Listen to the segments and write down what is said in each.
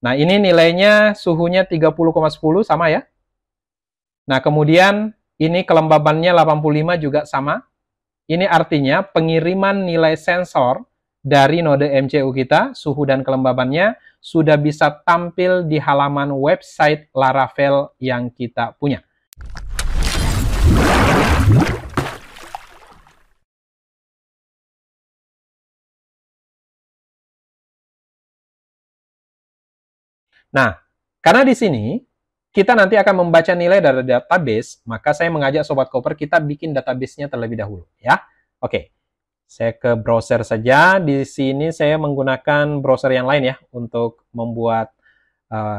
Nah, ini nilainya suhunya 30,10 sama ya. Nah, kemudian ini kelembabannya 85 juga sama. Ini artinya pengiriman nilai sensor dari node MCU kita, suhu dan kelembabannya, sudah bisa tampil di halaman website Laravel yang kita punya. Nah, karena di sini kita nanti akan membaca nilai dari database, maka saya mengajak Sobat Koper kita bikin database-nya terlebih dahulu, ya. Oke, saya ke browser saja. Di sini saya menggunakan browser yang lain ya untuk membuat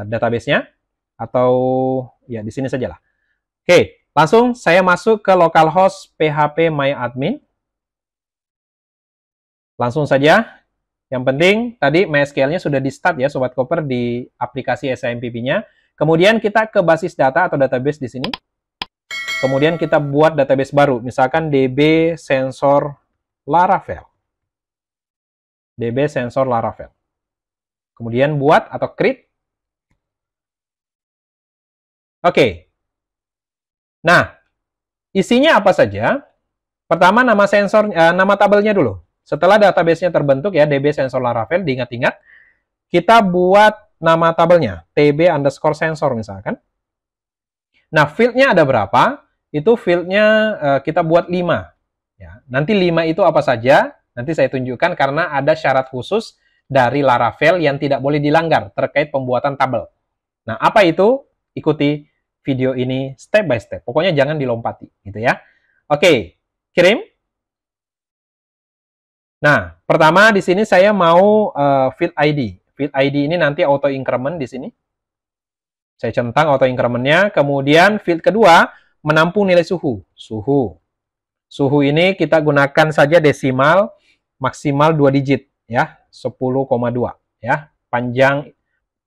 database-nya, atau ya di sini sajalah. Oke, langsung saya masuk ke localhost phpMyAdmin. Langsung saja. Yang penting tadi MySQL-nya sudah di start ya Sobat Koper di aplikasi SIMPP-nya. Kemudian kita ke basis data atau database di sini. Kemudian kita buat database baru, misalkan DB sensor Laravel. DB sensor Laravel. Kemudian buat atau create. Oke. Nah, isinya apa saja? Pertama nama sensor, nama tabelnya dulu. Setelah database-nya terbentuk ya, DB sensor Laravel, diingat-ingat, kita buat nama tabelnya, TB underscore sensor misalkan. Nah, field-nya ada berapa? Itu field-nya kita buat 5. Ya, nanti 5 itu apa saja? Nanti saya tunjukkan karena ada syarat khusus dari Laravel yang tidak boleh dilanggar terkait pembuatan tabel. Nah, apa itu? Ikuti video ini step by step. Pokoknya jangan dilompati, gitu ya. Oke, kirim. Nah, pertama di sini saya mau field ID. Field ID ini nanti auto increment di sini. Saya centang auto increment-nya. Kemudian field kedua menampung nilai suhu. Suhu ini kita gunakan saja desimal maksimal 2 digit ya, 10,2 ya. Panjang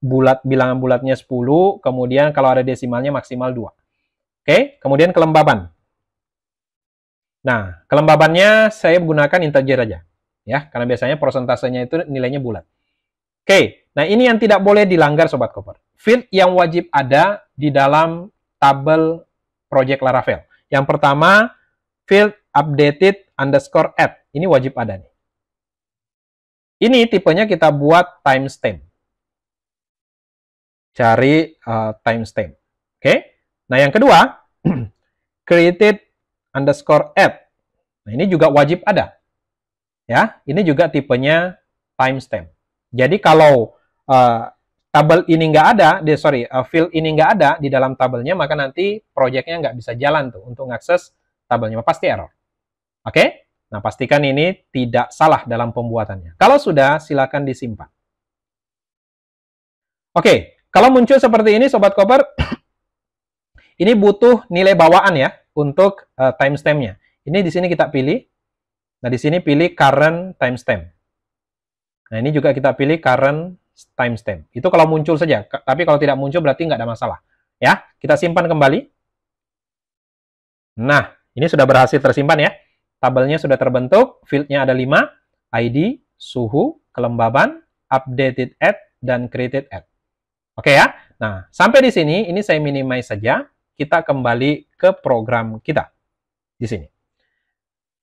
bulat, bilangan bulatnya 10, kemudian kalau ada desimalnya maksimal 2. Oke, kemudian kelembaban. Nah, kelembabannya saya gunakan integer aja. Ya, karena biasanya persentasenya itu nilainya bulat. Oke, nah ini yang tidak boleh dilanggar Sobat Koper. Field yang wajib ada di dalam tabel project Laravel. Yang pertama, field updated underscore add. Ini wajib ada nih. Ini tipenya kita buat timestamp. Cari timestamp. Oke, nah yang kedua, created underscore add. Nah ini juga wajib ada. Ya, ini juga tipenya timestamp. Jadi kalau tabel ini nggak ada, field ini nggak ada di dalam tabelnya, maka nanti projectnya nggak bisa jalan tuh untuk mengakses tabelnya, pasti error. Oke? Nah, pastikan ini tidak salah dalam pembuatannya. Kalau sudah, silakan disimpan. Oke, kalau muncul seperti ini, Sobat Koper, ini butuh nilai bawaan ya untuk timestamp-nya. Ini di sini kita pilih. Nah, di sini pilih current timestamp. Nah, ini juga kita pilih current timestamp. Itu kalau muncul saja. Tapi kalau tidak muncul berarti nggak ada masalah. Ya, kita simpan kembali. Nah, ini sudah berhasil tersimpan ya. Tabelnya sudah terbentuk. Field-nya ada 5. ID, suhu, kelembaban, updated add, dan created add. Oke ya. Nah, sampai di sini, ini saya minimize saja. Kita kembali ke program kita. Di sini.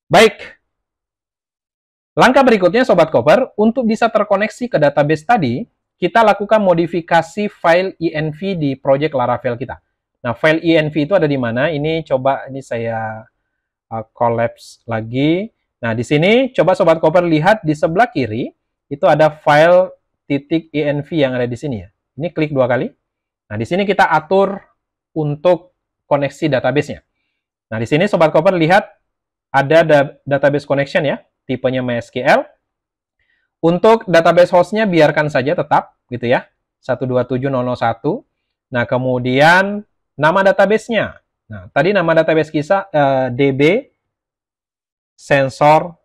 Baik. Langkah berikutnya Sobat Koper, untuk bisa terkoneksi ke database tadi, kita lakukan modifikasi file env di project Laravel kita. Nah, file env itu ada di mana? Ini coba ini saya collapse lagi. Nah, di sini coba Sobat Koper lihat di sebelah kiri, itu ada file .env yang ada di sini ya. Ini klik 2 kali. Nah, di sini kita atur untuk koneksi database-nya. Nah, di sini Sobat Koper lihat ada database connection ya. Tipenya MySQL. Untuk database hostnya biarkan saja tetap gitu ya, 127.001. Nah, kemudian nama database-nya. Nah, tadi nama database kita DB sensor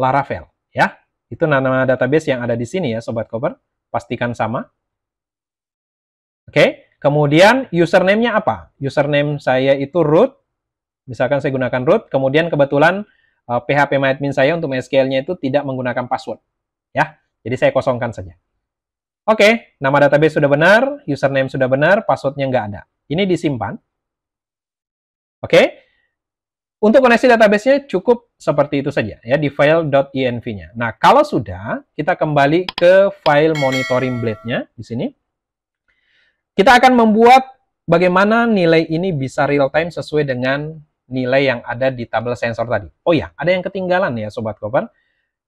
Laravel ya. Itu nama database yang ada di sini ya Sobat Koper. Pastikan sama. Oke, kemudian username-nya apa? Username saya itu root. Misalkan saya gunakan root, kemudian kebetulan phpMyAdmin saya untuk MySQL-nya itu tidak menggunakan password. Ya, jadi saya kosongkan saja. Oke, nama database sudah benar, username sudah benar, passwordnya nggak ada. Ini disimpan. Oke, untuk koneksi database-nya cukup seperti itu saja ya di file.env-nya. Nah, kalau sudah, kita kembali ke file monitoring blade-nya di sini. Kita akan membuat bagaimana nilai ini bisa real time sesuai dengan nilai yang ada di tabel sensor tadi. Oh ya, ada yang ketinggalan ya Sobat Koper.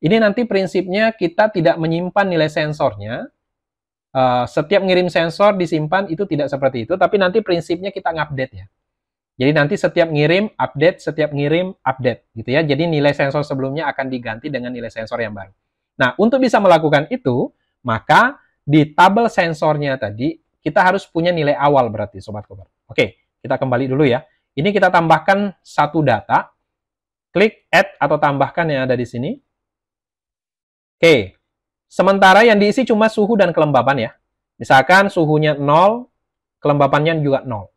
Ini nanti prinsipnya kita tidak menyimpan nilai sensornya. Setiap ngirim sensor disimpan itu tidak seperti itu, tapi nanti prinsipnya kita ngupdate ya. Jadi nanti setiap ngirim, update, setiap ngirim, update, gitu ya. Jadi nilai sensor sebelumnya akan diganti dengan nilai sensor yang baru. Nah, untuk bisa melakukan itu, maka di tabel sensornya tadi, kita harus punya nilai awal berarti, Sobat Koper. Oke, kita kembali dulu ya. Ini kita tambahkan satu data, klik add atau tambahkan yang ada di sini. Oke, sementara yang diisi cuma suhu dan kelembaban ya. Misalkan suhunya 0, kelembabannya juga 0.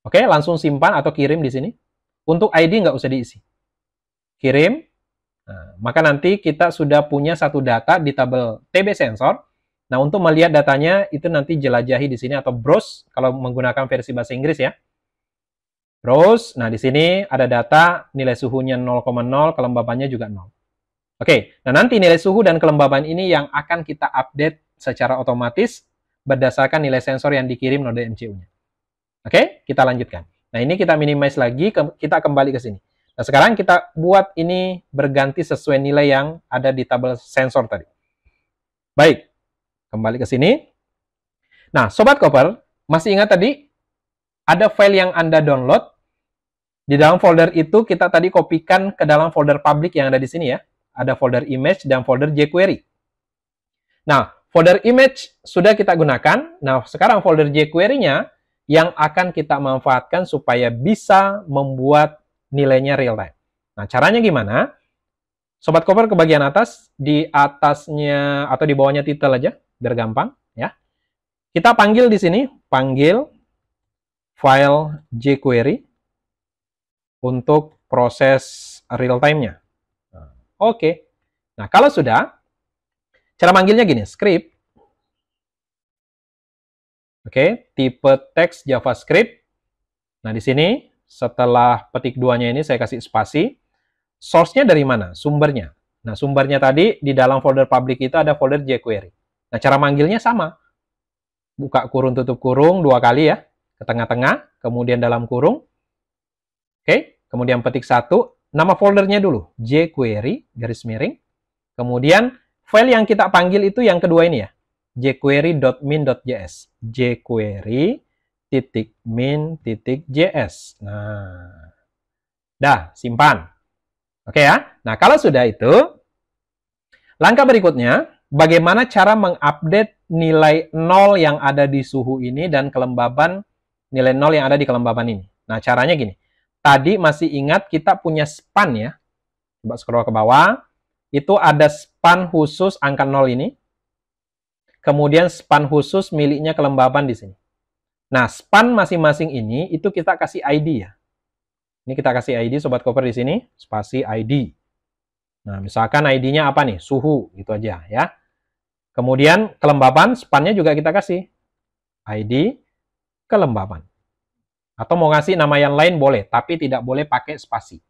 Oke, langsung simpan atau kirim di sini. Untuk ID nggak usah diisi. Kirim. Nah, maka nanti kita sudah punya satu data di tabel TB sensor. Nah, untuk melihat datanya itu nanti jelajahi di sini atau browse kalau menggunakan versi bahasa Inggris ya. Browse. Nah, di sini ada data nilai suhunya 0,0, kelembabannya juga 0. Oke, nah nanti nilai suhu dan kelembaban ini yang akan kita update secara otomatis berdasarkan nilai sensor yang dikirim node MCU-nya. Oke, kita lanjutkan. Nah, ini kita minimize lagi, kita kembali ke sini. Nah, sekarang kita buat ini berganti sesuai nilai yang ada di tabel sensor tadi. Baik, kembali ke sini. Nah, Sobat Koper, masih ingat tadi ada file yang Anda download. Di dalam folder itu kita tadi kopikan ke dalam folder public yang ada di sini ya. Ada folder image dan folder jQuery. Nah, folder image sudah kita gunakan. Nah, sekarang folder jQuery-nya yang akan kita manfaatkan supaya bisa membuat nilainya real time. Nah, caranya gimana? Sobat Koper ke bagian atas, di atasnya atau di bawahnya titel aja, biar gampang ya. Kita panggil di sini, panggil file jQuery untuk proses real time-nya. Oke. Nah, kalau sudah, cara manggilnya gini, script. Oke, tipe teks JavaScript. Nah, di sini setelah petik 2-nya ini saya kasih spasi. Source-nya dari mana? Sumbernya. Nah, sumbernya tadi di dalam folder public itu ada folder jQuery. Nah, cara manggilnya sama. Buka kurung tutup kurung 2 kali ya, ke tengah-tengah, kemudian dalam kurung. Oke, kemudian petik 1, nama foldernya dulu, jQuery garis miring. Kemudian file yang kita panggil itu yang kedua ini ya. jQuery.min.js, jQuery.min.js. Nah, dah, simpan. Oke ya. Nah, kalau sudah itu, langkah berikutnya, bagaimana cara mengupdate nilai 0 yang ada di suhu ini dan kelembaban nilai 0 yang ada di kelembaban ini. Nah, caranya gini. Tadi masih ingat kita punya span ya. Coba scroll ke bawah. Itu ada span khusus angka 0 ini. Kemudian span khusus miliknya kelembaban di sini. Nah, span masing-masing ini itu kita kasih ID ya. Ini kita kasih ID Sobat Koper di sini, spasi ID. Nah, misalkan ID-nya apa nih? Suhu, gitu aja ya. Kemudian kelembaban, span-nya juga kita kasih. ID kelembaban. Atau mau ngasih nama yang lain boleh, tapi tidak boleh pakai spasi.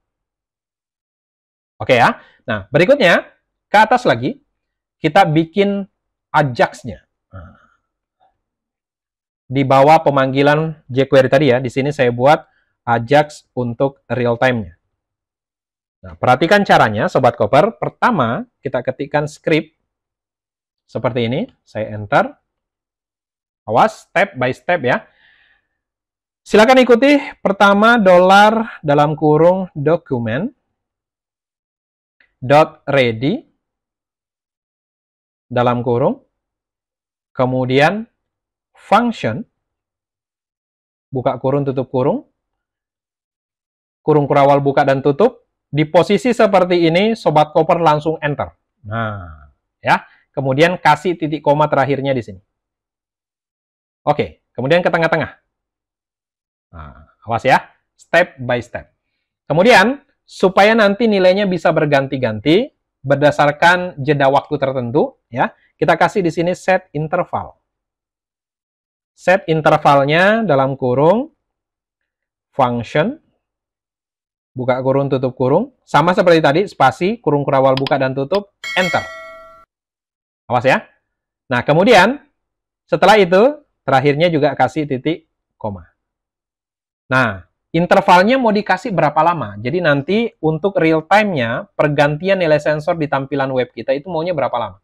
Oke ya. Nah, berikutnya, ke atas lagi, kita bikin Ajax-nya. Nah, di bawah pemanggilan jQuery tadi ya, di sini saya buat Ajax untuk real time-nya. Nah, perhatikan caranya, Sobat Koper. Pertama, kita ketikkan script seperti ini. Saya enter. Awas, step by step ya. Silakan ikuti. Pertama, $ dalam kurung document .ready dalam kurung. Kemudian function, buka kurung, tutup kurung. Kurung kurawal buka dan tutup. Di posisi seperti ini, Sobat Koper langsung enter. Nah, ya. Kemudian kasih titik koma terakhirnya di sini. Oke, kemudian ke tengah-tengah. Nah, awas ya, step by step. Kemudian, supaya nanti nilainya bisa berganti-ganti berdasarkan jeda waktu tertentu, ya, kita kasih di sini set interval. Set intervalnya dalam kurung function, buka kurung, tutup kurung. Sama seperti tadi, spasi, kurung kurawal buka dan tutup, enter. Awas ya. Nah, kemudian setelah itu, terakhirnya juga kasih titik, koma. Nah, intervalnya mau dikasih berapa lama? Jadi nanti untuk real time-nya, pergantian nilai sensor di tampilan web kita itu maunya berapa lama?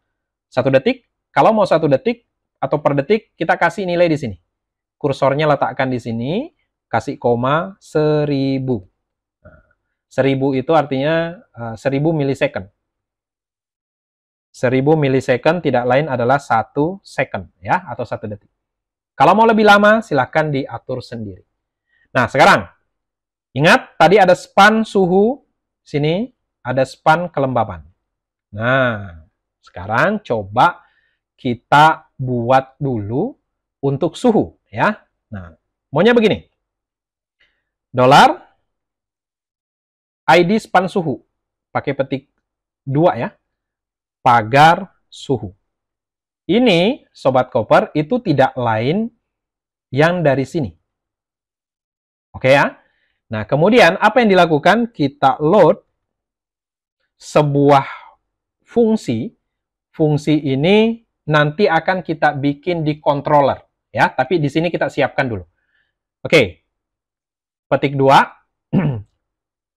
1 detik? Kalau mau 1 detik atau per detik, kita kasih nilai di sini. Kursornya letakkan di sini, kasih koma 1000. Nah, 1000 itu artinya 1000 milisecond. 1000 milisecond tidak lain adalah 1 second ya, atau 1 detik. Kalau mau lebih lama, silahkan diatur sendiri. Nah, sekarang ingat, tadi ada span suhu, sini ada span kelembaban. Nah, sekarang coba kita buat dulu untuk suhu, ya. Nah, maunya begini. Dolar, ID span suhu. Pakai petik 2 ya. Pagar suhu. Ini, Sobat Koper, itu tidak lain yang dari sini. Oke ya? Nah, kemudian apa yang dilakukan? Kita load sebuah fungsi. Fungsi ini nanti akan kita bikin di controller ya, tapi di sini kita siapkan dulu. Oke. Petik 2.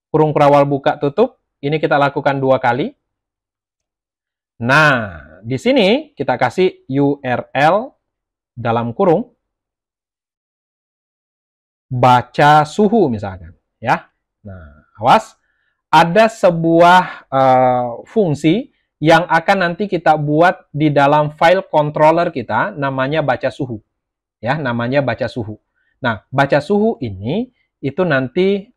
Kurung kurawal buka tutup. Ini kita lakukan 2 kali. Nah, di sini kita kasih URL dalam kurung baca suhu misalkan ya. Nah, awas, ada sebuah fungsi yang akan nanti kita buat di dalam file controller kita, namanya baca suhu ya, namanya baca suhu. Nah, baca suhu ini itu nanti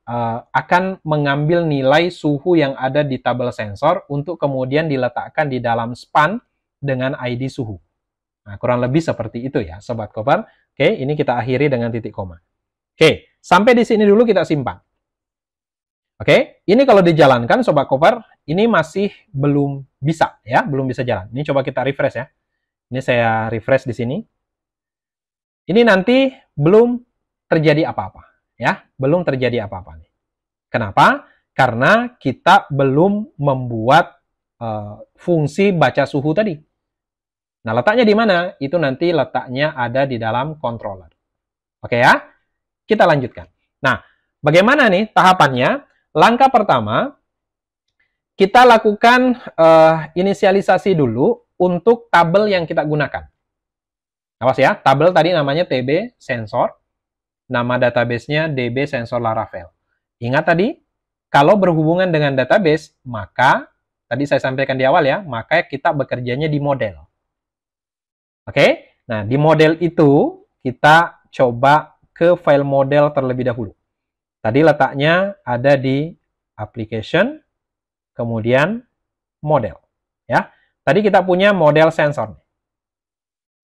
akan mengambil nilai suhu yang ada di tabel sensor untuk kemudian diletakkan di dalam span dengan ID suhu. Nah, kurang lebih seperti itu ya, Sobat Koper. Oke, ini kita akhiri dengan titik koma. Oke, sampai di sini dulu kita simpan. Oke, ini kalau dijalankan Sobat Koper, ini masih belum bisa ya, belum bisa jalan. Ini coba kita refresh ya. Ini saya refresh di sini. Ini nanti belum terjadi apa-apa ya, belum terjadi apa-apa nih. Kenapa? Karena kita belum membuat fungsi baca suhu tadi. Nah, letaknya di mana? Itu nanti letaknya ada di dalam controller. Oke ya? Kita lanjutkan. Nah, bagaimana nih tahapannya? Langkah pertama, kita lakukan inisialisasi dulu untuk tabel yang kita gunakan. Awas ya, tabel tadi namanya TB sensor, nama database-nya DB sensor Laravel. Ingat tadi, kalau berhubungan dengan database, maka, tadi saya sampaikan di awal ya, maka kita bekerjanya di model. Oke, nah di model itu, kita coba ke file model terlebih dahulu. Tadi letaknya ada di application, kemudian model. Ya, tadi kita punya model sensor.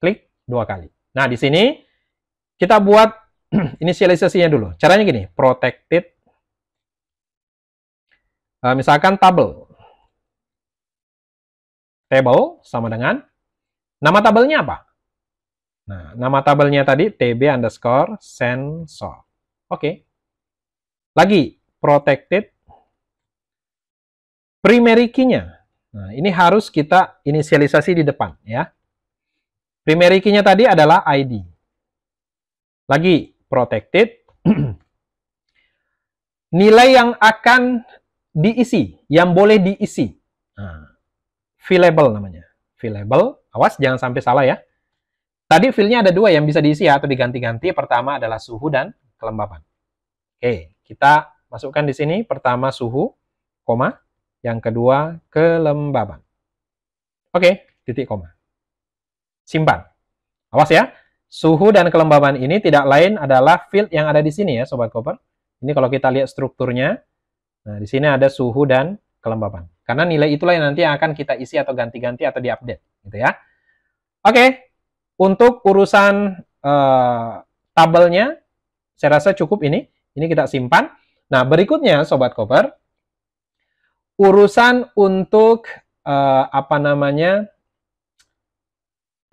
Klik 2 kali. Nah, di sini kita buat inisialisasinya dulu. Caranya gini, protected, misalkan table sama dengan nama tabelnya apa? Nah, nama tabelnya tadi tb_sensor. Oke. Lagi, protected primary key-nya. Nah, ini harus kita inisialisasi di depan ya. Primary key-nya tadi adalah ID. Lagi, protected nilai yang akan diisi, yang boleh diisi. Nah, fillable namanya. Fillable, awas jangan sampai salah ya. Tadi fill-nya ada 2 yang bisa diisi ya, atau diganti-ganti. Pertama adalah suhu dan kelembaban. Oke, kita masukkan di sini. Pertama suhu, koma. Yang kedua kelembaban. Oke, titik koma. Simpan. Awas ya, suhu dan kelembaban ini tidak lain adalah field yang ada di sini ya, Sobat Koper. Ini kalau kita lihat strukturnya, nah di sini ada suhu dan kelembaban. Karena nilai itulah yang nanti akan kita isi atau ganti-ganti atau diupdate, gitu ya. Oke, untuk urusan tabelnya, saya rasa cukup ini. Ini kita simpan. Nah, berikutnya Sobat Koper, urusan untuk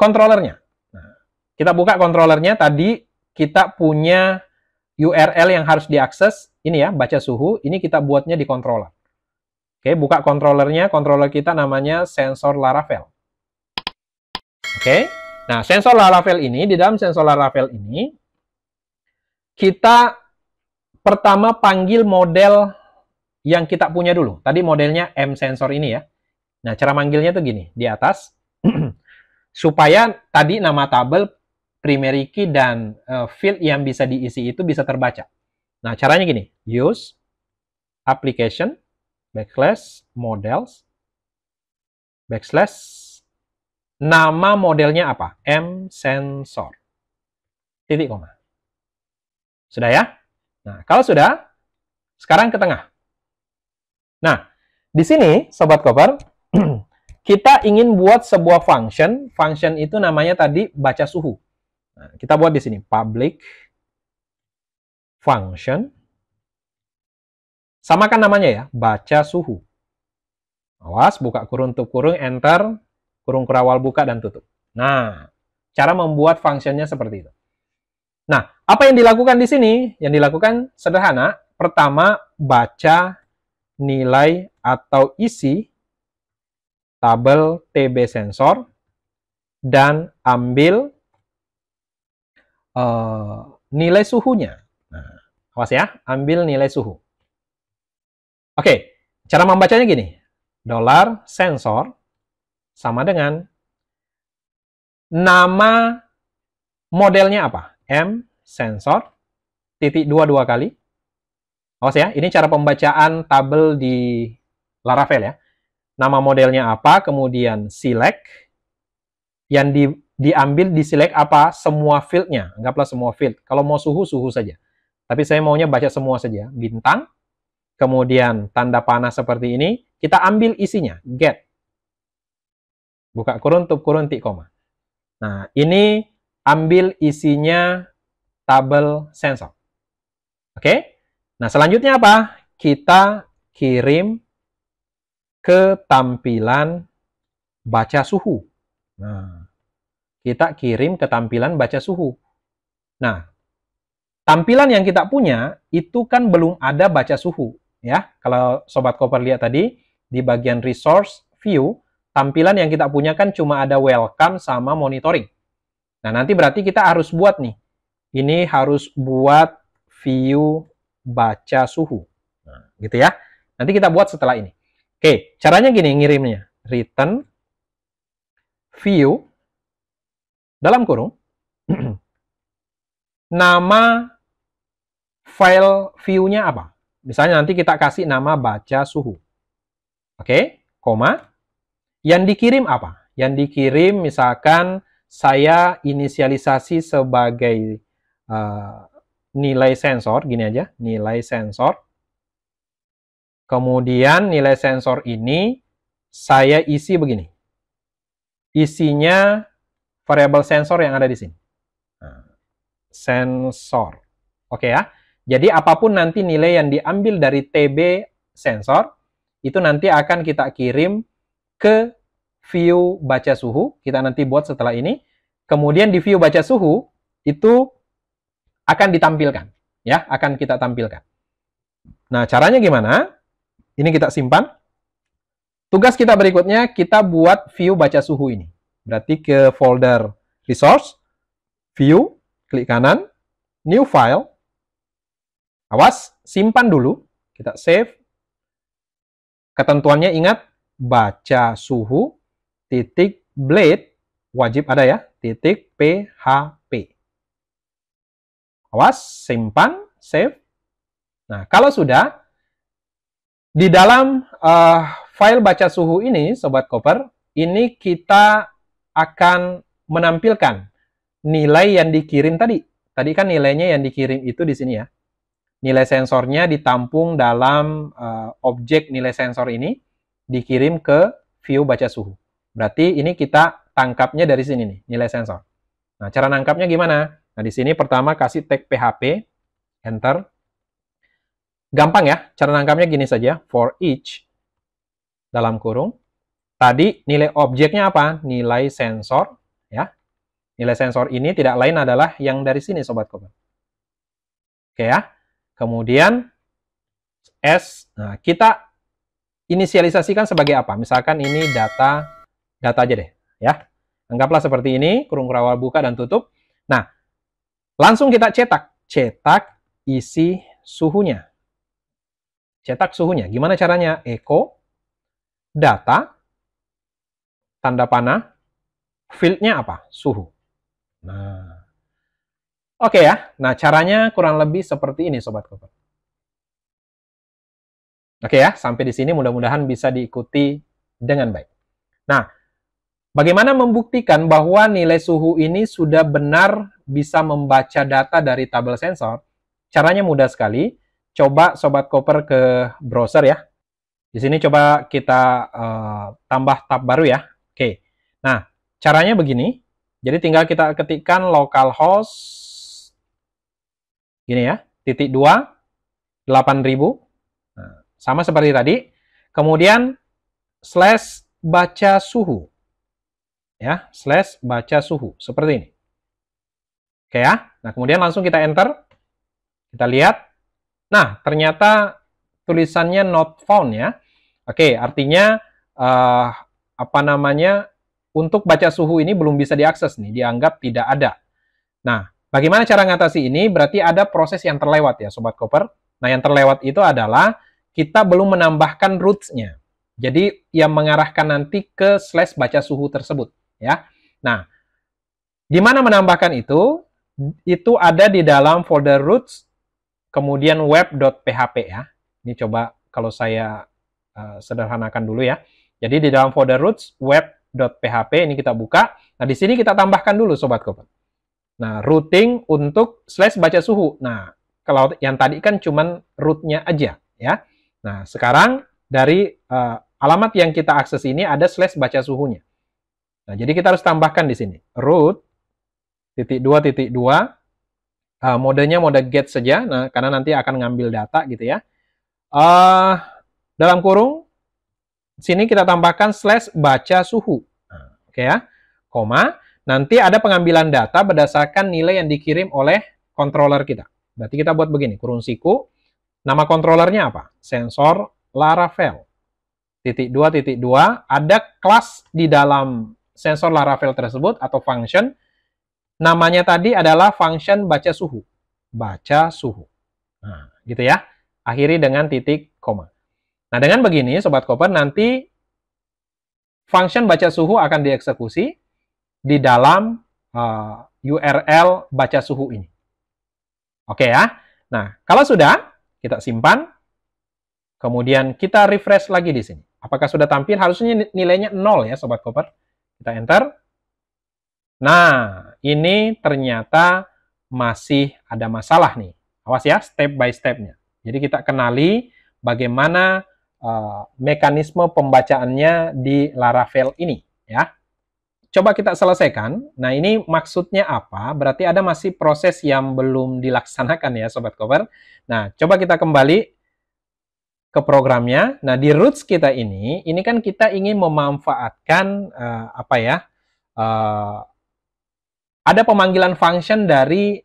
controllernya. Nah, kita buka controllernya. Tadi kita punya URL yang harus diakses. Ini ya, baca suhu. Ini kita buatnya di controller. Oke, buka controllernya. Controller kita namanya sensor Laravel. Oke, nah sensor Laravel ini, di dalam sensor Laravel ini, kita pertama panggil model yang kita punya dulu. Tadi modelnya M sensor ini ya. Nah, cara manggilnya tuh gini, di atas. Supaya tadi nama tabel, primary key, dan field yang bisa diisi itu bisa terbaca. Nah, caranya gini, use application, backslash models, backslash nama modelnya apa? M sensor. Titik koma. Sudah ya? Nah, kalau sudah, sekarang ke tengah. Nah, di sini, Sobat Koper, kita ingin buat sebuah function. Function itu namanya tadi baca suhu. Nah, kita buat di sini, public function. Samakan namanya ya, baca suhu. Awas, buka kurung, tutup kurung, enter, kurung kurawal buka dan tutup. Nah, cara membuat functionnya seperti itu. Nah, apa yang dilakukan di sini? Yang dilakukan sederhana. Pertama, baca nilai atau isi tabel TB sensor dan ambil nilai suhunya. Nah, awas ya, ambil nilai suhu. Oke, cara membacanya gini. $sensor sama dengan nama modelnya apa? M sensor titik 22 kali. Awas ya, ini cara pembacaan tabel di Laravel ya. Nama modelnya apa, kemudian select. Yang diambil di select apa? Semua fieldnya. Anggaplah semua field. Kalau mau suhu, suhu saja. Tapi saya maunya baca semua saja. Bintang. Kemudian tanda panah seperti ini. Kita ambil isinya. Get. Buka kurung, tutup kurung, titik koma. Nah, ini ambil isinya tabel sensor. Oke? Nah, selanjutnya apa? Kita kirim ke tampilan baca suhu. Nah, kita kirim ke tampilan baca suhu. Nah, tampilan yang kita punya itu kan belum ada baca suhu. Ya, kalau Sobat Koper lihat tadi, di bagian resource view, tampilan yang kita punya kan cuma ada welcome sama monitoring. Nah, nanti berarti kita harus buat nih. Ini harus buat view baca suhu. Nah, gitu ya. Nanti kita buat setelah ini. Oke, caranya gini ngirimnya. Return view dalam kurung nama file view-nya apa? Misalnya nanti kita kasih nama baca suhu. Oke, koma. Yang dikirim apa? Yang dikirim misalkan saya inisialisasi sebagai nilai sensor, gini aja, nilai sensor. Kemudian nilai sensor ini saya isi begini. Isinya variabel sensor yang ada di sini. Nah, sensor. Oke ya. Jadi apapun nanti nilai yang diambil dari TB sensor, itu nanti akan kita kirim ke view baca suhu. Kita nanti buat setelah ini. Kemudian di view baca suhu, itu akan ditampilkan. Ya, akan kita tampilkan. Nah, caranya gimana? Ini kita simpan. Tugas kita berikutnya, kita buat view baca suhu ini. Berarti ke folder resource, view, klik kanan, new file. Awas, simpan dulu. Kita save. Ketentuannya ingat, baca suhu, titik blade, wajib ada ya, titik php. Awas, simpan, save. Nah, kalau sudah, di dalam file baca suhu ini, Sobat Koper, ini kita akan menampilkan nilai yang dikirim tadi. Tadi kan nilainya yang dikirim itu di sini ya. Nilai sensornya ditampung dalam objek nilai sensor ini, dikirim ke view baca suhu. Berarti ini kita tangkapnya dari sini nih, nilai sensor. Nah, cara nangkapnya gimana? Nah, di sini pertama kasih tag php, enter. Gampang ya, cara nangkapnya gini saja, for each, dalam kurung. Tadi nilai objeknya apa? Nilai sensor, ya. Nilai sensor ini tidak lain adalah yang dari sini, Sobat Koper. Oke ya. Kemudian S, nah kita inisialisasikan sebagai apa? Misalkan ini data aja deh, ya. Anggaplah seperti ini, kurung kurawal buka dan tutup. Nah, langsung kita cetak isi suhunya. Cetak suhunya. Gimana caranya? Echo, data, tanda panah, fieldnya apa? Suhu. Nah, oke ya. Nah, caranya kurang lebih seperti ini, Sobat Koper. Oke ya, sampai di sini mudah-mudahan bisa diikuti dengan baik. Nah, bagaimana membuktikan bahwa nilai suhu ini sudah benar bisa membaca data dari tabel sensor? Caranya mudah sekali. Coba Sobat Koper ke browser ya. Di sini coba kita tambah tab baru ya. Oke. Nah, caranya begini. Jadi tinggal kita ketikkan localhost gini ya, /2 8000. Nah, sama seperti tadi. Kemudian slash baca suhu. Ya, slash baca suhu seperti ini. Oke ya. Nah, kemudian langsung kita enter. Kita lihat. Nah, ternyata tulisannya not found ya. Oke, artinya apa namanya? Untuk baca suhu ini belum bisa diakses nih, dianggap tidak ada. Nah, bagaimana cara ngatasi ini? Berarti ada proses yang terlewat ya, Sobat Koper. Nah, yang terlewat itu adalah kita belum menambahkan roots-nya. Jadi, yang mengarahkan nanti ke slash baca suhu tersebut ya. Nah, di mana menambahkan itu? Itu ada di dalam folder roots, kemudian web.php ya. Ini coba kalau saya sederhanakan dulu ya. Jadi di dalam folder roots web.php ini kita buka. Nah, di sini kita tambahkan dulu Sobat Koper. Nah, routing untuk slash baca suhu. Nah, kalau yang tadi kan cuman rootnya aja ya. Nah, sekarang dari alamat yang kita akses ini ada slash baca suhunya. Nah, jadi kita harus tambahkan di sini root /2 modenya mode get saja. Nah, karena nanti akan ngambil data gitu ya. Dalam kurung sini kita tambahkan slash baca suhu. Nah, oke ya. Koma, nanti ada pengambilan data berdasarkan nilai yang dikirim oleh controller kita. Berarti kita buat begini, kurung siku. Nama controllernya apa? Sensor Laravel. /2 ada kelas di dalam sensor Laravel tersebut atau function. Namanya tadi adalah function baca suhu. Baca suhu. Nah, gitu ya. Akhiri dengan titik koma. Nah, dengan begini, Sobat Koper, nanti function baca suhu akan dieksekusi di dalam URL baca suhu ini. Oke ya. Nah, kalau sudah, kita simpan. Kemudian kita refresh lagi di sini. Apakah sudah tampil? Harusnya nilainya 0 ya, Sobat Koper. Kita enter. Nah, ini ternyata masih ada masalah nih. Awas ya, step by step-nya. Jadi kita kenali bagaimana mekanisme pembacaannya di Laravel ini ya. Coba kita selesaikan. Nah, ini maksudnya apa? Berarti ada masih proses yang belum dilaksanakan ya, Sobat Koper. Nah, coba kita kembali ke programnya. Nah, di roots kita ini kan kita ingin memanfaatkan apa ya? Ada pemanggilan function dari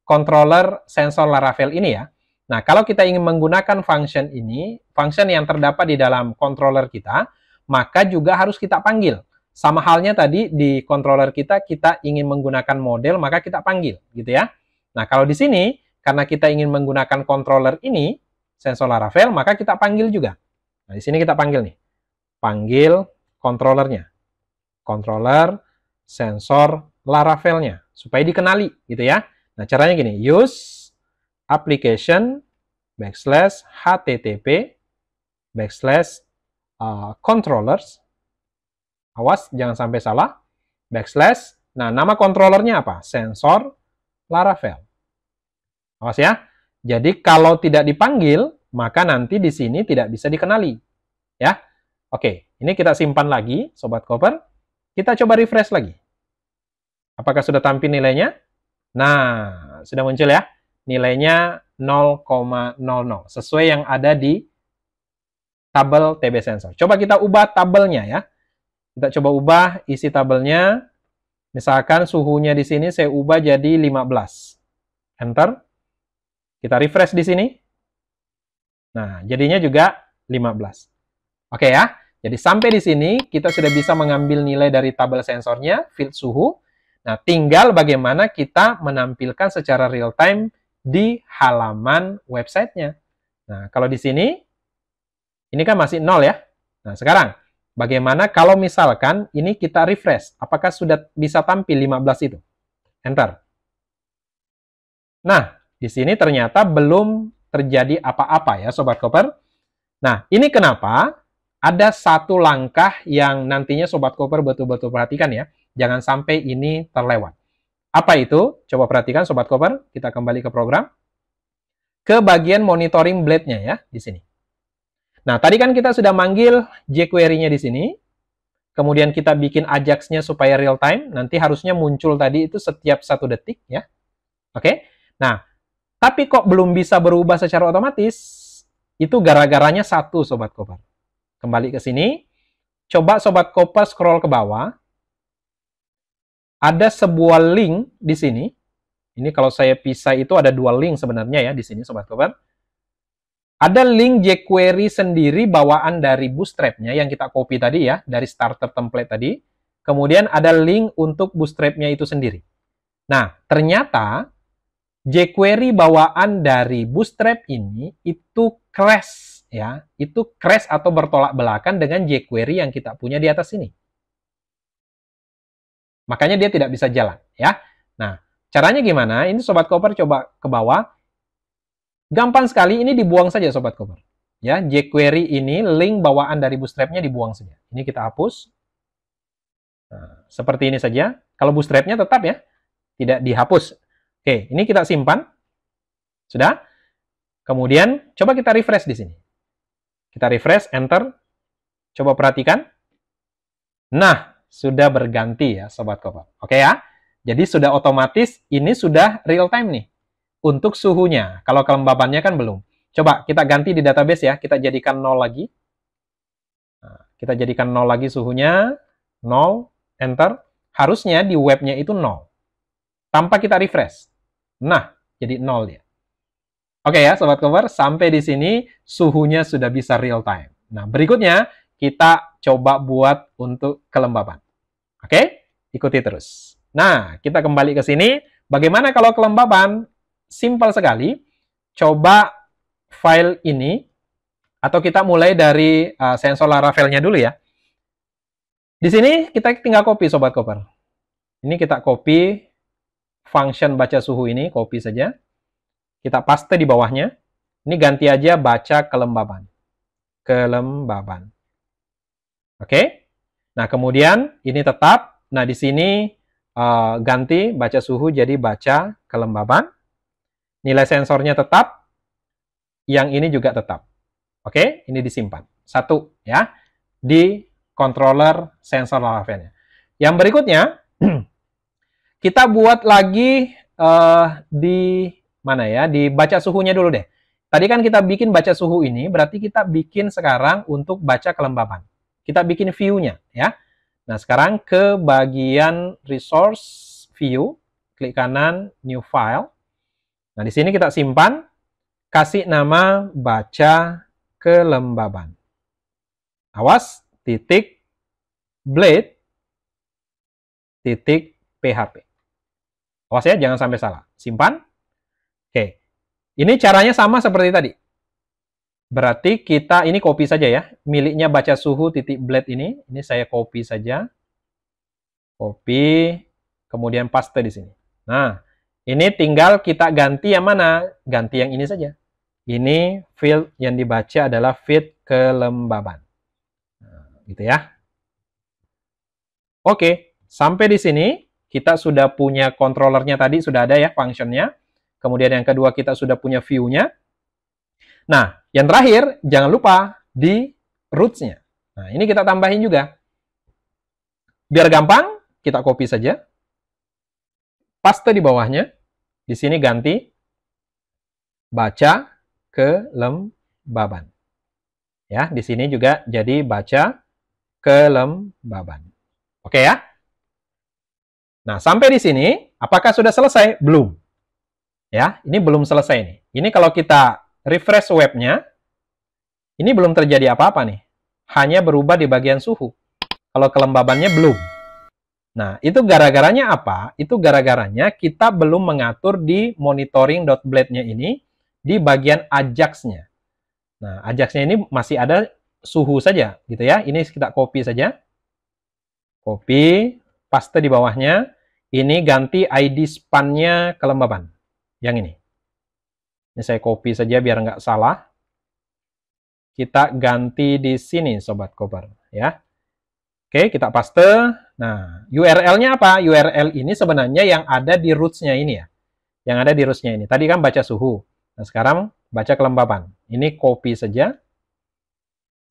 controller sensor Laravel ini ya. Nah, kalau kita ingin menggunakan function ini, function yang terdapat di dalam controller kita, maka juga harus kita panggil. Sama halnya tadi di controller kita ingin menggunakan model, maka kita panggil, gitu ya. Nah, kalau di sini, karena kita ingin menggunakan controller ini, sensor Laravel, maka kita panggil juga. Nah, di sini kita panggil nih. Panggil controllernya. Controller sensor Laravelnya, supaya dikenali, gitu ya. Nah, caranya gini, use application /http /controllers, awas jangan sampai salah, /, nah nama controllernya apa? Sensor Laravel. Awas ya. Jadi kalau tidak dipanggil, maka nanti di sini tidak bisa dikenali. Ya. Oke, ini kita simpan lagi, Sobat Koper. Kita coba refresh lagi. Apakah sudah tampil nilainya? Nah, sudah muncul ya. Nilainya 0,00. Sesuai yang ada di tabel TB Sensor. Coba kita ubah tabelnya ya. Kita coba ubah isi tabelnya. Misalkan suhunya di sini saya ubah jadi 15. Enter. Kita refresh di sini. Nah, jadinya juga 15. Oke ya. Jadi sampai di sini kita sudah bisa mengambil nilai dari tabel sensornya, field suhu. Nah, tinggal bagaimana kita menampilkan secara real time di halaman websitenya. Nah, kalau di sini, ini kan masih 0 ya. Nah, sekarang, bagaimana kalau misalkan ini kita refresh? Apakah sudah bisa tampil 15 itu? Enter. Nah, di sini ternyata belum terjadi apa-apa ya, Sobat Koper. Nah, ini kenapa? Ada satu langkah yang nantinya Sobat Koper betul-betul perhatikan ya. Jangan sampai ini terlewat. Apa itu? Coba perhatikan Sobat Koper. Kita kembali ke program. Ke bagian monitoring blade-nya ya, di sini. Nah, tadi kan kita sudah manggil jQuery-nya di sini. Kemudian kita bikin Ajax-nya supaya real time. Nanti harusnya muncul tadi itu setiap 1 detik ya. Oke? Nah, tapi kok belum bisa berubah secara otomatis? Itu gara-garanya satu, Sobat Koper. Kembali ke sini, coba Sobat Koper scroll ke bawah. Ada sebuah link di sini. Ini kalau saya pisah itu ada 2 link sebenarnya ya di sini, Sobat Koper. Ada link jQuery sendiri bawaan dari Bootstrap-nya yang kita copy tadi ya, dari starter template tadi. Kemudian ada link untuk Bootstrap-nya itu sendiri. Nah, ternyata jQuery bawaan dari Bootstrap ini itu crash ya, itu crash atau bertolak belakang dengan jQuery yang kita punya di atas ini. Makanya dia tidak bisa jalan ya. Nah, caranya gimana? Ini Sobat Koper coba ke bawah. Gampang sekali, ini dibuang saja Sobat Koper. Ya, jQuery ini link bawaan dari Bootstrap-nya dibuang saja. Ini kita hapus. Nah, seperti ini saja. Kalau Bootstrap-nya tetap ya, tidak dihapus. Oke, ini kita simpan. Sudah? Kemudian coba kita refresh di sini. Kita refresh, enter. Coba perhatikan. Nah, sudah berganti ya Sobat Koper. Oke ya. Jadi sudah otomatis, ini sudah real time nih. Untuk suhunya. Kalau kelembabannya kan belum. Coba kita ganti di database ya. Kita jadikan 0 lagi. Nah, kita jadikan 0 lagi suhunya. 0, enter. Harusnya di webnya itu 0. Tanpa kita refresh. Nah, jadi 0 dia. Oke ya, Sobat Koper, sampai di sini suhunya sudah bisa real time. Nah, berikutnya kita coba buat untuk kelembaban. Oke, ikuti terus. Nah, kita kembali ke sini. Bagaimana kalau kelembaban? Simpel sekali. Coba file ini, atau kita mulai dari sensor Laravel-nya dulu ya. Di sini kita tinggal copy, Sobat Koper. Ini kita copy function baca suhu ini, copy saja. Kita paste di bawahnya. Ini ganti aja baca kelembaban. Kelembaban. Oke. Nah, kemudian ini tetap. Nah, di sini ganti baca suhu jadi baca kelembaban. Nilai sensornya tetap. Yang ini juga tetap. Oke, ini disimpan. 1 ya. Di controller sensor Laravel-nya. Yang berikutnya, kita buat lagi di mana ya? Dibaca suhunya dulu deh. Tadi kan kita bikin baca suhu ini, berarti kita bikin sekarang untuk baca kelembaban. Kita bikin view-nya ya. Nah, sekarang ke bagian resource view, klik kanan new file. Nah, di sini kita simpan, kasih nama baca kelembaban. Awas, titik blade titik php. Awas ya, jangan sampai salah. Simpan. Oke, ini caranya sama seperti tadi. Berarti kita ini copy saja ya. Miliknya baca suhu titik blade ini. Ini saya copy saja. Copy, kemudian paste di sini. Nah, ini tinggal kita ganti yang mana? Ganti yang ini saja. Ini field yang dibaca adalah field kelembaban. Nah, gitu ya. Oke, sampai di sini kita sudah punya controllernya tadi, sudah ada ya functionnya. Kemudian yang kedua kita sudah punya view-nya. Nah, yang terakhir jangan lupa di roots-nya. Nah, ini kita tambahin juga. Biar gampang, kita copy saja. Paste di bawahnya. Di sini ganti baca kelembaban. Ya, di sini juga jadi baca kelembaban. Oke ya? Nah, sampai di sini, apakah sudah selesai? Belum. Ya, ini belum selesai nih. Ini kalau kita refresh webnya, ini belum terjadi apa-apa nih. Hanya berubah di bagian suhu. Kalau kelembabannya belum. Nah, itu gara-garanya apa? Itu gara-garanya kita belum mengatur di monitoring.blade-nya ini di bagian Ajax-nya. Nah, Ajax-nya ini masih ada suhu saja, gitu ya. Ini kita copy saja. Copy, paste di bawahnya. Ini ganti ID span-nya kelembaban. Yang ini. Ini saya copy saja biar nggak salah. Kita ganti di sini, Sobat Koper. Ya. Oke, kita paste. Nah, URL-nya apa? URL ini sebenarnya yang ada di roots-nya ini ya. Yang ada di roots-nya ini. Tadi kan baca suhu. Nah, sekarang baca kelembaban. Ini copy saja.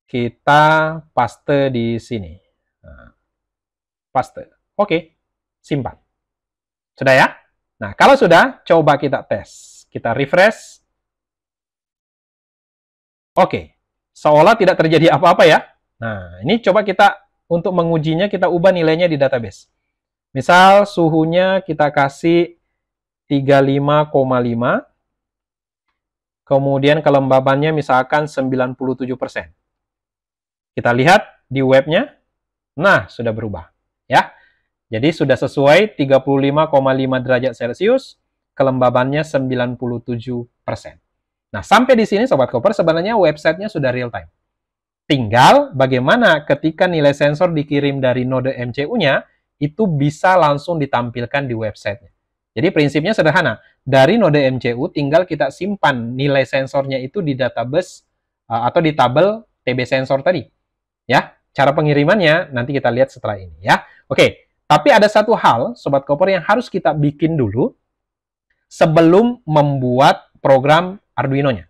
Kita paste di sini. Nah, paste. Oke, simpan. Sudah ya? Nah, kalau sudah, coba kita tes. Kita refresh. Oke, seolah tidak terjadi apa-apa ya. Nah, ini coba kita untuk mengujinya, kita ubah nilainya di database. Misal suhunya kita kasih 35,5. Kemudian kelembabannya misalkan 97%. Kita lihat di webnya. Nah, sudah berubah. Ya. Jadi sudah sesuai 35,5 derajat Celcius. Kelembabannya 97%. Nah, sampai di sini Sobat Koper sebenarnya websitenya sudah real time. Tinggal bagaimana ketika nilai sensor dikirim dari node MCU-nya, itu bisa langsung ditampilkan di websitenya. Jadi prinsipnya sederhana. Dari node MCU tinggal kita simpan nilai sensornya itu di database atau di tabel TB sensor tadi. Ya, cara pengirimannya nanti kita lihat setelah ini ya. Oke, tapi ada satu hal Sobat Koper yang harus kita bikin dulu sebelum membuat program Arduino-nya.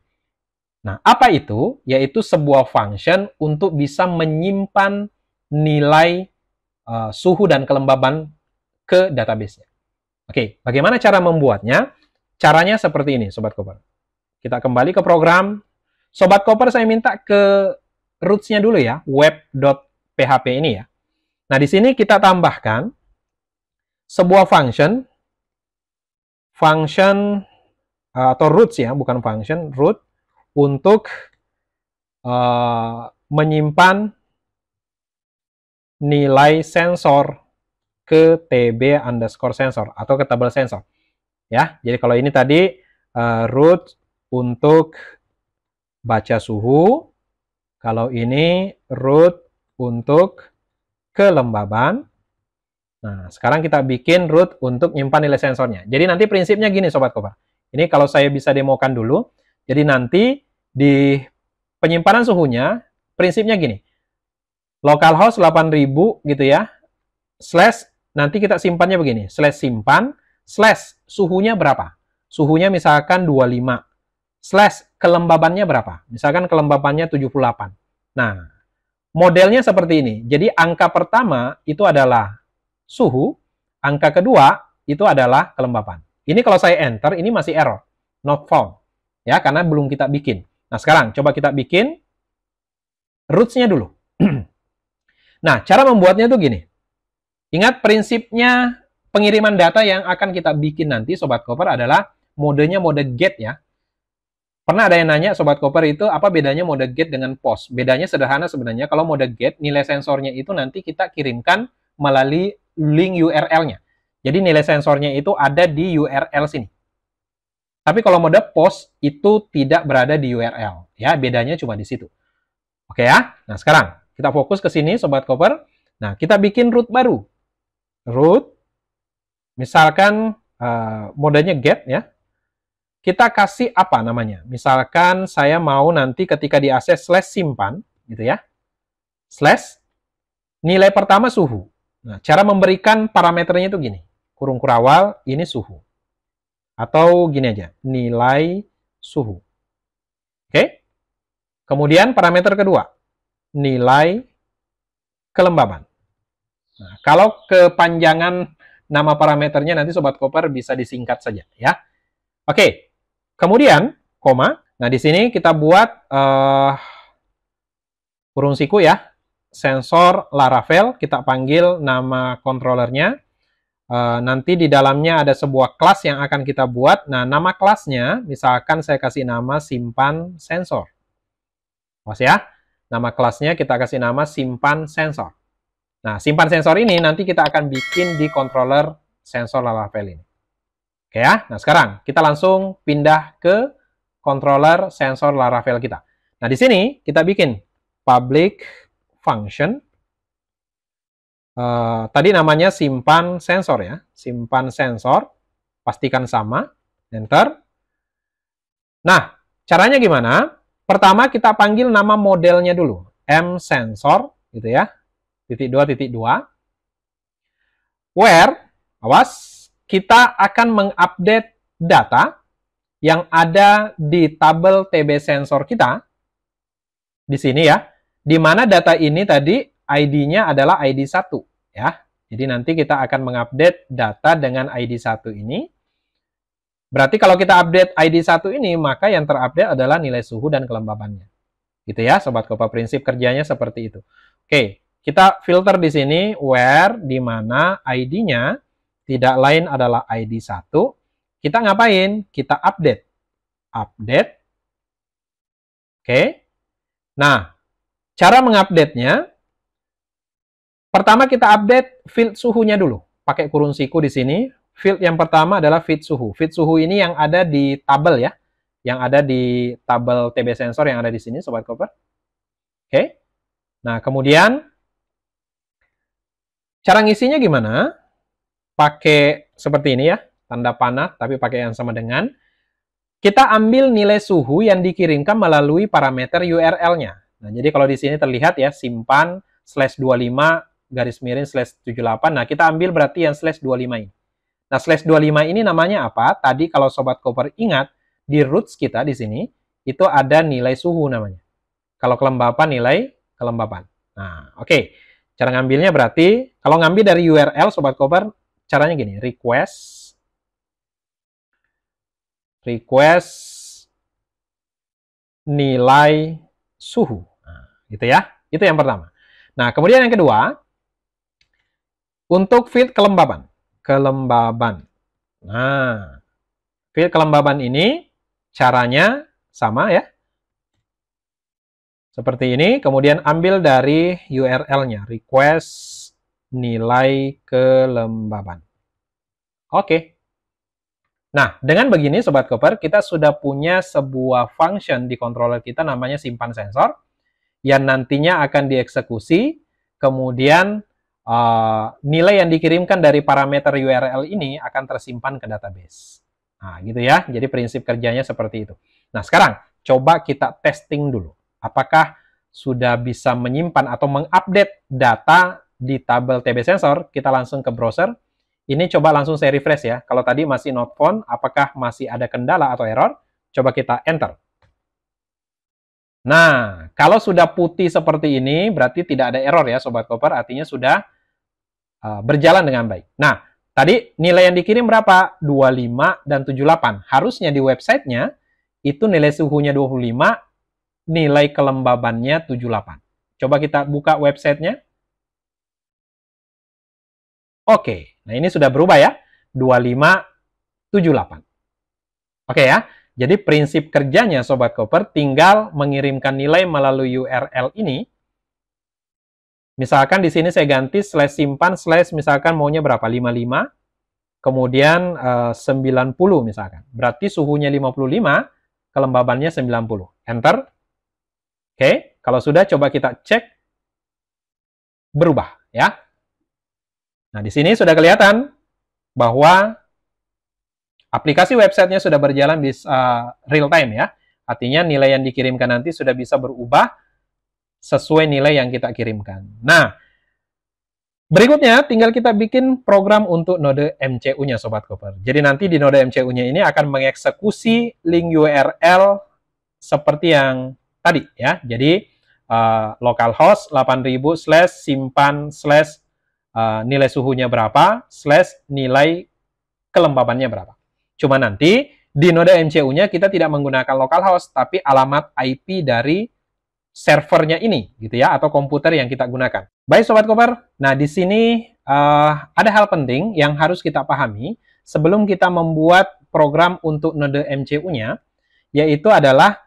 Nah, apa itu? Yaitu sebuah function untuk bisa menyimpan nilai suhu dan kelembaban ke database-nya. Oke, bagaimana cara membuatnya? Caranya seperti ini, Sobat Koper. Kita kembali ke program. Sobat Koper, saya minta ke roots-nya dulu ya, web.php ini ya. Nah, di sini kita tambahkan sebuah function atau roots ya, bukan function, root, untuk menyimpan nilai sensor ke tb_sensor atau ke tabel sensor. Ya, jadi kalau ini tadi root untuk baca suhu, kalau ini root untuk kelembaban. Nah, sekarang kita bikin root untuk nyimpan nilai sensornya. Jadi nanti prinsipnya gini Sobat Koper. Ini kalau saya bisa demokan dulu. Jadi nanti di penyimpanan suhunya, prinsipnya gini. Localhost 8000 gitu ya. Slash, nanti kita simpannya begini. Slash simpan, slash suhunya berapa? Suhunya misalkan 25. Slash kelembabannya berapa? Misalkan kelembabannya 78. Nah, modelnya seperti ini. Jadi angka pertama itu adalah suhu, angka kedua itu adalah kelembaban. Ini kalau saya enter, ini masih error. Not found. Ya, karena belum kita bikin. Nah, sekarang coba kita bikin roots-nya dulu. Nah, cara membuatnya tuh gini. Ingat prinsipnya pengiriman data yang akan kita bikin nanti, Sobat Koper, adalah modenya mode get ya. Pernah ada yang nanya, Sobat Koper, itu apa bedanya mode get dengan post? Bedanya sederhana sebenarnya. Kalau mode get, nilai sensornya itu nanti kita kirimkan melalui link URL-nya. Jadi nilai sensornya itu ada di URL sini. Tapi kalau mode post itu tidak berada di URL. Ya, bedanya cuma di situ. Oke ya. Nah, sekarang kita fokus ke sini Sobat Koper. Nah, kita bikin root baru. Root misalkan modenya get ya. Kita kasih apa namanya? Misalkan saya mau nanti ketika diakses slash simpan gitu ya. Slash nilai pertama suhu. Nah, cara memberikan parameternya itu gini. Kurung kurawal ini suhu. Atau gini aja, nilai suhu. Oke? Kemudian parameter kedua, nilai kelembaban. Nah, kalau kepanjangan nama parameternya nanti Sobat Koper bisa disingkat saja ya. Oke. Kemudian, koma. Nah, di sini kita buat kurung siku ya. Sensor Laravel, kita panggil nama kontrolernya. nanti di dalamnya ada sebuah kelas yang akan kita buat. Nah, nama kelasnya, misalkan saya kasih nama simpan sensor. Awas ya, nama kelasnya kita kasih nama simpan sensor. Nah, simpan sensor ini nanti kita akan bikin di controller sensor Laravel ini. Oke ya, nah sekarang kita langsung pindah ke controller sensor Laravel kita. Nah, di sini kita bikin public function. Tadi namanya simpan sensor ya, simpan sensor, pastikan sama, enter. Nah, caranya gimana? Pertama kita panggil nama modelnya dulu, msensor, gitu ya, .2.2, where, awas, kita akan mengupdate data yang ada di tabel TB sensor kita, di sini ya, di mana data ini tadi ID-nya adalah ID 1 ya. Jadi nanti kita akan mengupdate data dengan ID 1 ini. Berarti kalau kita update ID 1 ini, maka yang terupdate adalah nilai suhu dan kelembabannya. Gitu ya, Sobat Kopa, prinsip kerjanya seperti itu. Oke, kita filter di sini where, di mana ID-nya tidak lain adalah ID 1. Kita ngapain? Kita update. Update. Oke. Nah, cara mengupdate-nya, pertama kita update field suhunya dulu. Pakai kurung siku di sini. Field yang pertama adalah feed suhu. Feed suhu ini yang ada di tabel ya. Yang ada di tabel TB sensor yang ada di sini, Sobat Koper. Oke. Nah, kemudian cara ngisinya gimana? Pakai seperti ini ya. Tanda panah, tapi pakai yang sama dengan. Kita ambil nilai suhu yang dikirimkan melalui parameter URL-nya. Nah, jadi kalau di sini terlihat ya, simpan /25 garis miring /78. Nah, kita ambil berarti yang /25 ini. Nah, /25 ini namanya apa? Tadi kalau Sobat Koper ingat, di roots kita di sini, itu ada nilai suhu namanya. Kalau kelembapan, nilai kelembapan. Nah, oke. Cara ngambilnya berarti, kalau ngambil dari URL, Sobat Koper, caranya gini, request nilai suhu. Nah, gitu ya. Itu yang pertama. Nah, kemudian yang kedua, untuk field kelembaban. Nah, field kelembaban ini caranya sama ya. Seperti ini, kemudian ambil dari URL-nya, request nilai kelembaban. Oke. Nah, dengan begini Sobat Koper, kita sudah punya sebuah function di controller kita namanya simpan sensor, yang nantinya akan dieksekusi, kemudian nilai yang dikirimkan dari parameter URL ini akan tersimpan ke database. Nah, gitu ya. Jadi prinsip kerjanya seperti itu. Nah, sekarang coba kita testing dulu. Apakah sudah bisa menyimpan atau mengupdate data di tabel TB sensor? Kita langsung ke browser. Ini coba langsung saya refresh ya. Kalau tadi masih not found, apakah masih ada kendala atau error? Coba kita enter. Nah, kalau sudah putih seperti ini, berarti tidak ada error ya Sobat Koper, artinya sudah berjalan dengan baik. Nah, tadi nilai yang dikirim berapa? 25 dan 78. Harusnya di websitenya, itu nilai suhunya 25, nilai kelembabannya 78. Coba kita buka websitenya. Oke, nah ini sudah berubah ya, 2578. Oke ya, jadi prinsip kerjanya Sobat Koper tinggal mengirimkan nilai melalui URL ini. Misalkan di sini saya ganti /simpan/ misalkan maunya berapa? 55, kemudian 90 misalkan. Berarti suhunya 55, kelembabannya 90. Enter. Oke, kalau sudah coba kita cek berubah ya. Nah, di sini sudah kelihatan bahwa aplikasi websitenya sudah berjalan di real time ya. Artinya nilai yang dikirimkan nanti sudah bisa berubah sesuai nilai yang kita kirimkan. Nah, berikutnya tinggal kita bikin program untuk node MCU-nya Sobat Koper. Jadi nanti di node MCU-nya ini akan mengeksekusi link URL seperti yang tadi ya. Jadi localhost 8000 /simpan/ nilai suhunya berapa, nilai kelembabannya berapa. Cuma nanti di node MCU-nya kita tidak menggunakan localhost, tapi alamat IP dari servernya ini, gitu ya, atau komputer yang kita gunakan. Baik Sobat Koper, nah di sini ada hal penting yang harus kita pahami sebelum kita membuat program untuk node MCU-nya, yaitu adalah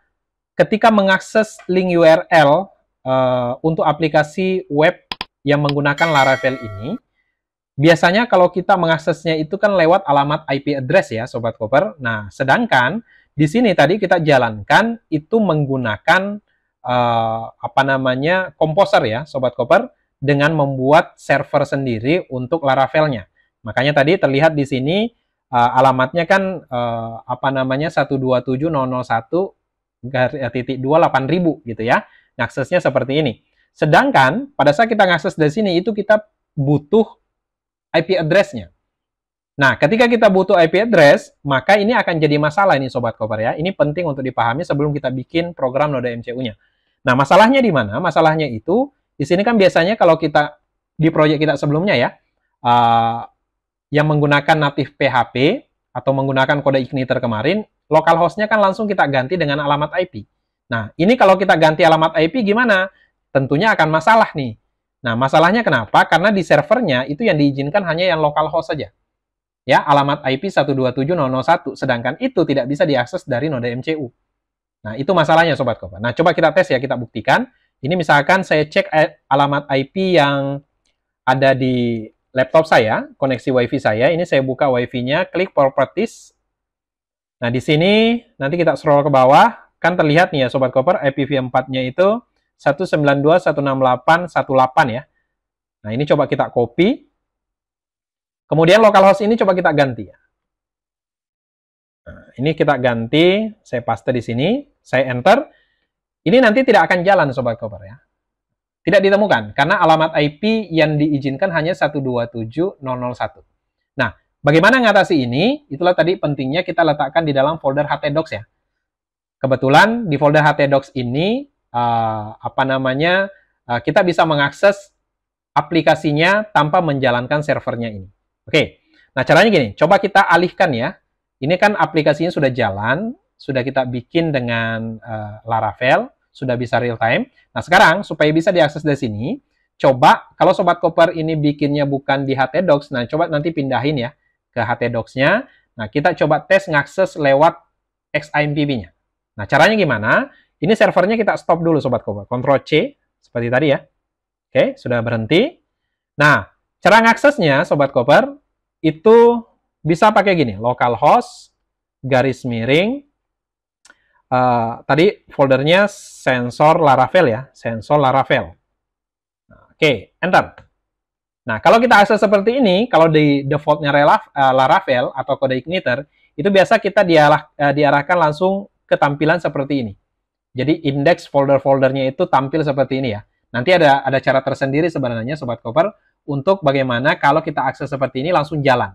ketika mengakses link URL untuk aplikasi web yang menggunakan Laravel ini, biasanya kalau kita mengaksesnya itu kan lewat alamat IP address ya, Sobat Koper. Nah, sedangkan di sini tadi kita jalankan itu menggunakan Composer ya, Sobat Koper, dengan membuat server sendiri untuk Laravelnya. Makanya tadi terlihat di sini alamatnya kan 127.001.28000 gitu ya. Aksesnya seperti ini. Sedangkan pada saat kita ngakses dari sini itu kita butuh IP address-nya. Nah, ketika kita butuh IP address, maka ini akan jadi masalah ini Sobat Koper ya. Ini penting untuk dipahami sebelum kita bikin program node MCU-nya. Nah, masalahnya di mana? Masalahnya itu, di sini kan biasanya kalau kita, di proyek kita sebelumnya ya, yang menggunakan native PHP, atau menggunakan kode igniter kemarin, localhost-nya kan langsung kita ganti dengan alamat IP. Nah, ini kalau kita ganti alamat IP gimana? Tentunya akan masalah nih. Nah, masalahnya kenapa? Karena di servernya itu yang diizinkan hanya yang localhost saja. Ya, alamat IP 127.001, sedangkan itu tidak bisa diakses dari node MCU. Nah, itu masalahnya Sobat Koper. Nah, coba kita tes ya, kita buktikan. Ini misalkan saya cek alamat IP yang ada di laptop saya, koneksi WiFi saya. Ini saya buka WiFi-nya, klik Properties. Nah, di sini nanti kita scroll ke bawah, kan terlihat nih ya Sobat Koper, IPv4-nya itu 192.168.18 ya. Nah, ini coba kita copy. Kemudian localhost ini coba kita ganti ya. Nah, ini kita ganti, saya paste di sini, saya enter. Ini nanti tidak akan jalan Sobat Koper ya. Tidak ditemukan, karena alamat IP yang diizinkan hanya 127.001. Nah, bagaimana mengatasi ini? Itulah tadi pentingnya kita letakkan di dalam folder htdocs ya. Kebetulan di folder htdocs ini, kita bisa mengakses aplikasinya tanpa menjalankan servernya ini. Oke, nah caranya gini, coba kita alihkan ya. Ini kan aplikasinya sudah jalan, sudah kita bikin dengan Laravel, sudah bisa real time. Nah sekarang supaya bisa diakses dari sini, coba kalau Sobat Koper ini bikinnya bukan di htdocs, nah coba nanti pindahin ya ke htdocs-nya. Nah kita coba tes ngakses lewat XAMPP-nya. Nah caranya gimana? Ini servernya kita stop dulu Sobat Koper, Ctrl C seperti tadi ya. Oke, sudah berhenti. Nah cara ngaksesnya Sobat Koper itu bisa pakai gini, localhost garis miring tadi foldernya sensor Laravel ya, sensor Laravel. Nah, oke, enter. Nah, kalau kita akses seperti ini, kalau di defaultnya Laravel atau kode igniter, itu biasa kita diarahkan langsung ke tampilan seperti ini. Jadi indeks folder-foldernya itu tampil seperti ini ya. Nanti ada cara tersendiri sebenarnya Sobat Koper untuk bagaimana kalau kita akses seperti ini langsung jalan.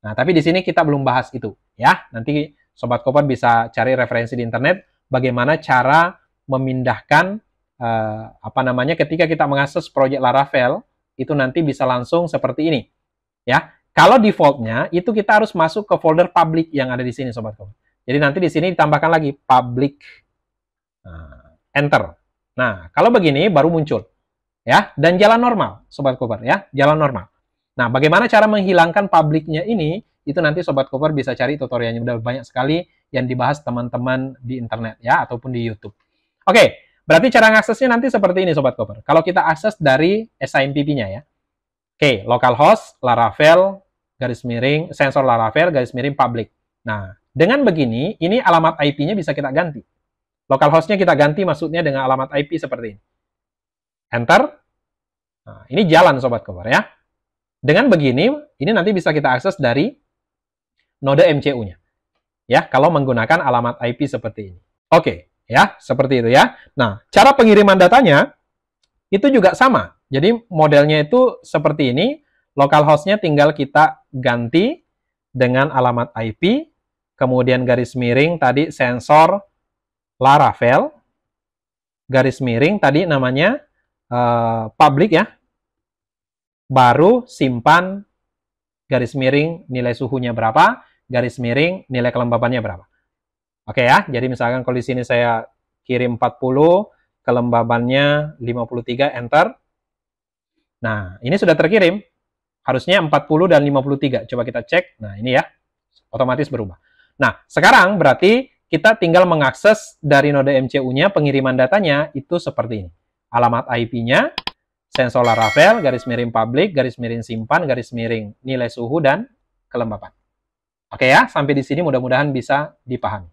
Nah, tapi di sini kita belum bahas itu ya. Nanti Sobat Koper bisa cari referensi di internet bagaimana cara memindahkan ketika kita mengakses proyek Laravel itu nanti bisa langsung seperti ini ya. Kalau defaultnya itu kita harus masuk ke folder public yang ada di sini Sobat Koper. Jadi nanti di sini ditambahkan lagi public, enter. Nah, kalau begini baru muncul ya, dan jalan normal Sobat Koper ya, jalan normal. Nah, bagaimana cara menghilangkan publiknya ini? Itu nanti Sobat Koper bisa cari tutorialnya. Udah banyak sekali yang dibahas teman-teman di internet ya, ataupun di YouTube. Oke, berarti cara ngaksesnya nanti seperti ini Sobat Koper. Kalau kita akses dari SIMPP-nya ya. Oke, localhost, Laravel, garis miring, sensor Laravel, garis miring public. Nah, dengan begini, ini alamat IP-nya bisa kita ganti. Localhost-nya kita ganti maksudnya dengan alamat IP seperti ini. Enter. Nah, ini jalan Sobat Koper ya. Dengan begini, ini nanti bisa kita akses dari node MCU-nya. Ya, kalau menggunakan alamat IP seperti ini. Oke, ya, seperti itu ya. Nah, cara pengiriman datanya itu juga sama. Jadi modelnya itu seperti ini. Localhost-nya tinggal kita ganti dengan alamat IP, kemudian garis miring tadi sensor Laravel, garis miring tadi namanya public ya. Baru simpan garis miring nilai suhunya berapa, garis miring nilai kelembabannya berapa. Oke ya, jadi misalkan kalau di sini saya kirim 40, kelembabannya 53, enter. Nah, ini sudah terkirim. Harusnya 40 dan 53. Coba kita cek. Nah, ini ya. Otomatis berubah. Nah, sekarang berarti kita tinggal mengakses dari node MCU-nya, pengiriman datanya itu seperti ini. Alamat IP-nya, sensor Laravel, garis miring public, garis miring simpan, garis miring nilai suhu, dan kelembaban. Oke ya, sampai di sini mudah-mudahan bisa dipahami.